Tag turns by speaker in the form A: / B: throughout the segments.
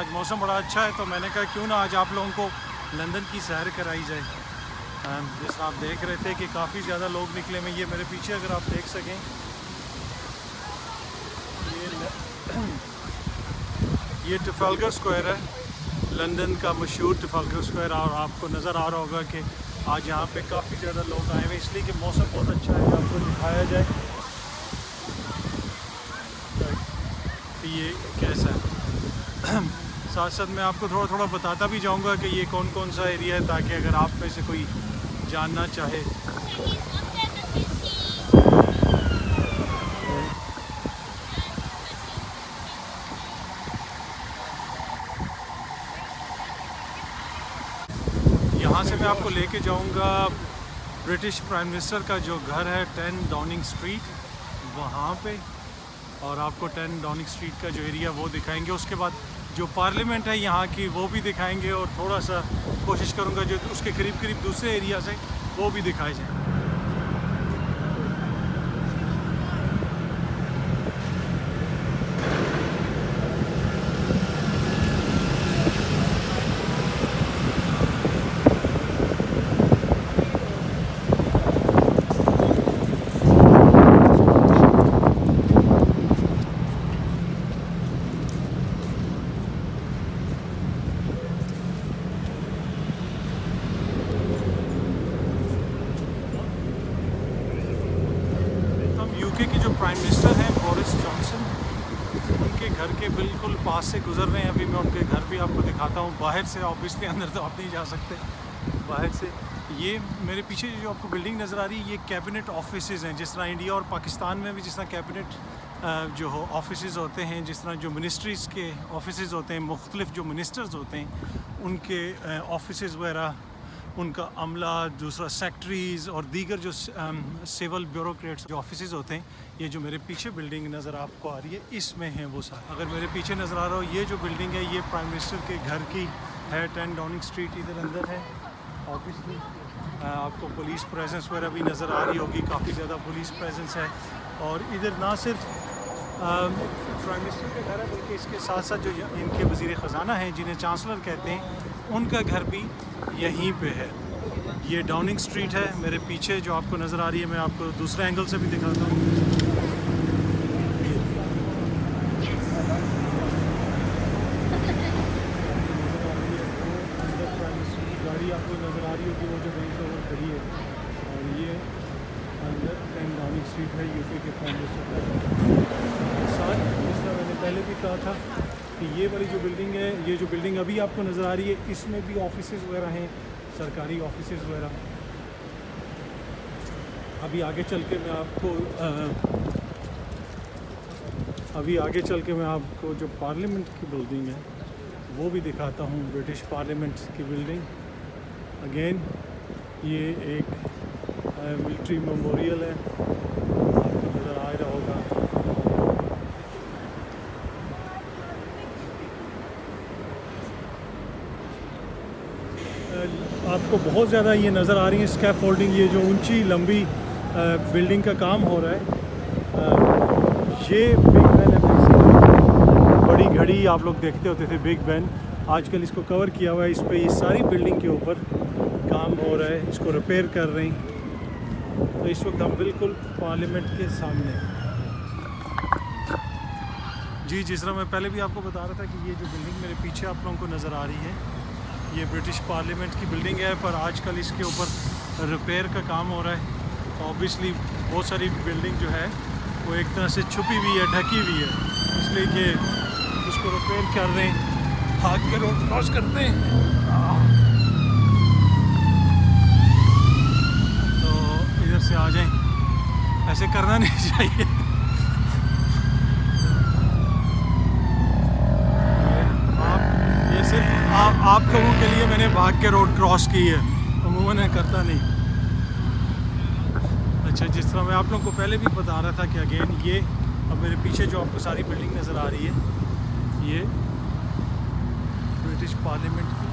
A: आज मौसम बड़ा अच्छा है तो मैंने कहा क्यों ना आज आप लोगों को लंदन की सैर कराई जाए। जैसा आप देख रहे थे कि काफ़ी ज़्यादा लोग निकले हैं। ये मेरे पीछे अगर आप देख सकें ये ट्रफालगर स्क्वायर है, लंदन का मशहूर ट्रफालगर स्क्वायर। और आपको नज़र आ रहा होगा कि आज यहाँ पे काफ़ी ज़्यादा लोग आए हुए इसलिए कि मौसम बहुत अच्छा है। आपको दिखाया जाए ये कैसा है। साथ साथ मैं आपको थोड़ा थोड़ा बताता भी जाऊंगा कि ये कौन कौन सा एरिया है, ताकि अगर आप में से कोई जानना चाहे। यहाँ से मैं आपको लेके जाऊंगा ब्रिटिश प्राइम मिनिस्टर का जो घर है 10 डाउनिंग स्ट्रीट वहाँ पे, और आपको 10 डाउनिंग स्ट्रीट का जो एरिया वो दिखाएंगे। उसके बाद जो पार्लियामेंट है यहाँ की वो भी दिखाएंगे, और थोड़ा सा कोशिश करूँगा जो उसके करीब करीब दूसरे एरिया से वो भी दिखाए जाए। यूके की जो प्राइम मिनिस्टर हैं बोरिस जॉनसन, उनके घर के बिल्कुल पास से गुजर रहे हैं। अभी मैं उनके घर भी आपको दिखाता हूँ बाहर से। ऑब्वियसली अंदर तो आप नहीं जा सकते, बाहर से। ये मेरे पीछे जो आपको बिल्डिंग नज़र आ रही है ये कैबिनेट ऑफिसेज़ हैं। जिस तरह इंडिया और पाकिस्तान में भी जिस तरह कैबिनेट जो ऑफिसेज़ होते हैं, जिस तरह जो मिनिस्ट्रीज़ के ऑफिसेज़ होते हैं, मुख्तलिफ जो मिनिस्टर्स होते हैं उनके ऑफिसेज़ वगैरह, उनका अमला, दूसरा सेक्रेटरीज़ और दीगर जो सिविल ब्यूरोक्रेट्स जो ऑफिसेज़ होते हैं, ये जो मेरे पीछे बिल्डिंग नज़र आपको आ रही है इसमें हैं वो सारे। अगर मेरे पीछे नज़र आ रहा हो ये जो बिल्डिंग है ये प्राइम मिनिस्टर के घर की है। 10 डाउनिंग स्ट्रीट इधर अंदर है। ऑब्वियसली आपको पुलिस प्रेजेंस वगैरह भी नज़र आ रही होगी, काफ़ी ज़्यादा पुलिस प्रेजेंस है। और इधर ना सिर्फ प्राइम मिनिस्टर का घर है बल्कि इसके साथ साथ जो इनके वज़ीर ख़जाना हैं जिन्हें चांसलर कहते हैं, उनका घर भी यहीं पे है। ये डाउनिंग स्ट्रीट है मेरे पीछे जो आपको नज़र आ रही है। मैं आपको दूसरे एंगल से भी दिखाता हूँ। गाड़ी आपको नज़र आ रही होगी वो जो रेंज रोवर खड़ी है, और ये अंदर 10 डाउनिंग स्ट्रीट है यूके के प्राइम मिनिस्टर का। साथ जिस तरह मैंने पहले भी कहा था कि ये वाली जो बिल्डिंग है, ये जो बिल्डिंग अभी आपको नज़र आ रही है इसमें भी ऑफिसेज़ वगैरह हैं, सरकारी ऑफिसेज़ वगैरह। अभी आगे चल के मैं आपको जो पार्लियामेंट की बिल्डिंग है वो भी दिखाता हूँ, ब्रिटिश पार्लियामेंट की बिल्डिंग। अगेन ये एक मिलिट्री मेमोरियल है, आपको नज़र आ रहा होगा। आपको बहुत ज़्यादा ये नज़र आ रही है स्कैफ फोल्डिंग, ये जो ऊंची लंबी बिल्डिंग का काम हो रहा है। ये बिग बैन है, बड़ी घड़ी आप लोग देखते होते थे बिग बैन, आजकल इसको कवर किया हुआ है। इस पे ये सारी बिल्डिंग के ऊपर काम हो रहा है, इसको रिपेयर कर रहे हैं। तो इस वक्त हम बिल्कुल पार्लियामेंट के सामने। जी जिस तरह मैं पहले भी आपको बता रहा था कि ये जो बिल्डिंग मेरे पीछे आप लोगों को नज़र आ रही है ये ब्रिटिश पार्लियामेंट की बिल्डिंग है, पर आजकल इसके ऊपर रिपेयर का काम हो रहा है। तो ऑब्वियसली बहुत सारी बिल्डिंग जो है वो एक तरह से छुपी हुई है, ढकी हुई है, इसलिए कि उसको रिपेयर कर रहे हैं। भाग के रोड क्रॉस करते हैं तो इधर से आ जाएं, ऐसे करना नहीं चाहिए। आप लोगों के लिए मैंने भाग के रोड क्रॉस की है, अमूमन मैं करता नहीं। अच्छा, जिस तरह मैं आप लोगों को पहले भी बता रहा था कि अगेन ये अब मेरे पीछे जो आपको सारी बिल्डिंग नज़र आ रही है ये ब्रिटिश पार्लियामेंट की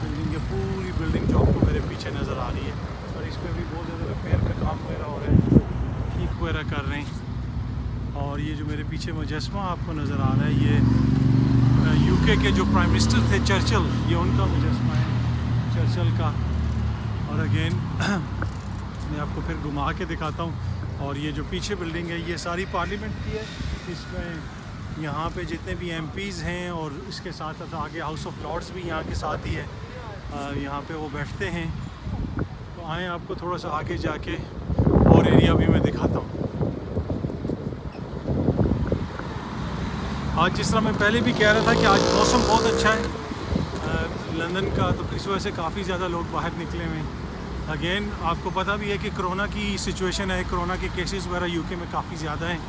A: बिल्डिंग है। पूरी बिल्डिंग जो आपको मेरे पीछे नज़र आ रही है, और इसमें भी बहुत ज़्यादा रिपेयर का काम वगैरह हो रहा है, ठीक वगैरह कर रहे हैं। और ये जो मेरे पीछे मुजस्मा आपको नज़र आ रहा है ये यूके के जो प्राइम मिनिस्टर थे चर्चिल, ये उनका मुजस्मा है चर्चिल का। और अगेन मैं आपको फिर घुमा के दिखाता हूँ। और ये जो पीछे बिल्डिंग है ये सारी पार्लियामेंट की है। इसमें यहाँ पे जितने भी एमपीज़ हैं और इसके साथ साथ आगे हाउस ऑफ लॉर्ड्स भी यहाँ के साथ ही है, यहाँ पे वो बैठते हैं। तो आए आपको थोड़ा सा आगे जाके और एरिया भी मैं दिखाता हूँ। आज जिस तरह मैं पहले भी कह रहा था कि आज मौसम बहुत अच्छा है लंदन का, तो इस वजह से काफ़ी ज़्यादा लोग बाहर निकले हुए हैं। अगेन आपको पता भी है कि कोरोना की सिचुएशन है, कोरोना के केसेस वगैरह यूके में काफ़ी ज़्यादा हैं,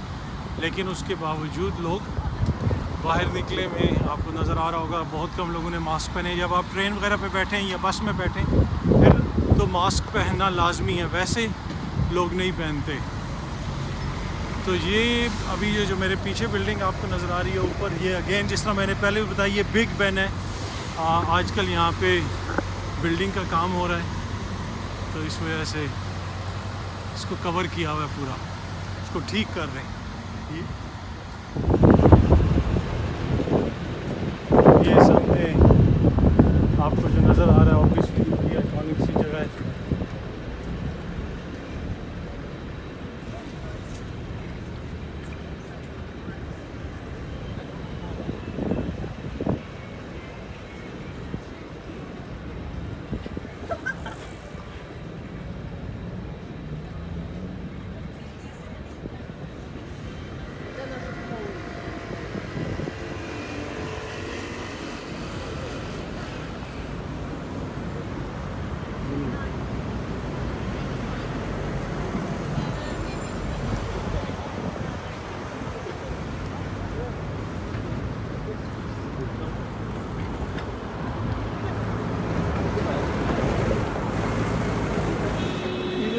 A: लेकिन उसके बावजूद लोग बाहर निकले हुए हैं। आपको नज़र आ रहा होगा बहुत कम लोगों ने मास्क पहने। जब आप ट्रेन वगैरह पे बैठें या बस में बैठें फिर तो मास्क पहनना लाजमी है, वैसे लोग नहीं पहनते। तो ये अभी ये जो मेरे पीछे बिल्डिंग आपको नज़र आ रही है ऊपर, ये अगेन जिस तरह मैंने पहले भी बताया ये बिग बेन है। आजकल यहाँ पे बिल्डिंग का काम हो रहा है, तो इस वजह से इसको कवर किया हुआ है पूरा, इसको ठीक कर रहे हैं। ये सामने आपको जो नज़र आ रहा है ऑब्वियसली ये आइकॉनिक सी जगह है।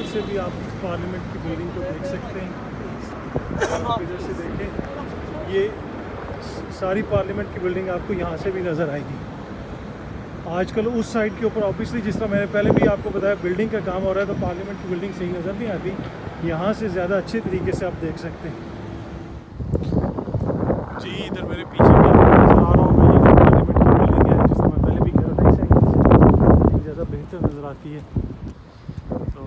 A: से भी आप पार्लियामेंट की बिल्डिंग को देख सकते हैं। आप इधर से देखें, ये सारी पार्लियामेंट की बिल्डिंग आपको यहाँ से भी नज़र आएगी। आजकल उस साइड के ऊपर ऑब्वियसली जिस तरह मैंने पहले भी आपको बताया बिल्डिंग का काम हो रहा है, तो पार्लियामेंट की बिल्डिंग सही नज़र नहीं आती। यहाँ से ज़्यादा अच्छे तरीके से आप देख सकते हैं। जी इधर मेरे पीछे भी आपको नज़र आ रहा होगा ये जो पार्लियामेंट की बिल्डिंग है, जिस तरह मैं पहले भी कह रहा था, इसे ज़्यादा बेहतर नज़र आती है। तो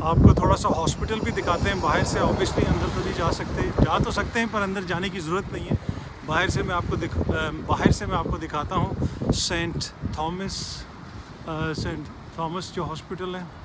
A: आपको थोड़ा सा हॉस्पिटल भी दिखाते हैं बाहर से। ऑब्वियसली अंदर तो नहीं जा सकते, जा तो सकते हैं पर अंदर जाने की ज़रूरत नहीं है। बाहर से मैं आपको दिखाता हूँ सेंट थॉमस जो हॉस्पिटल है।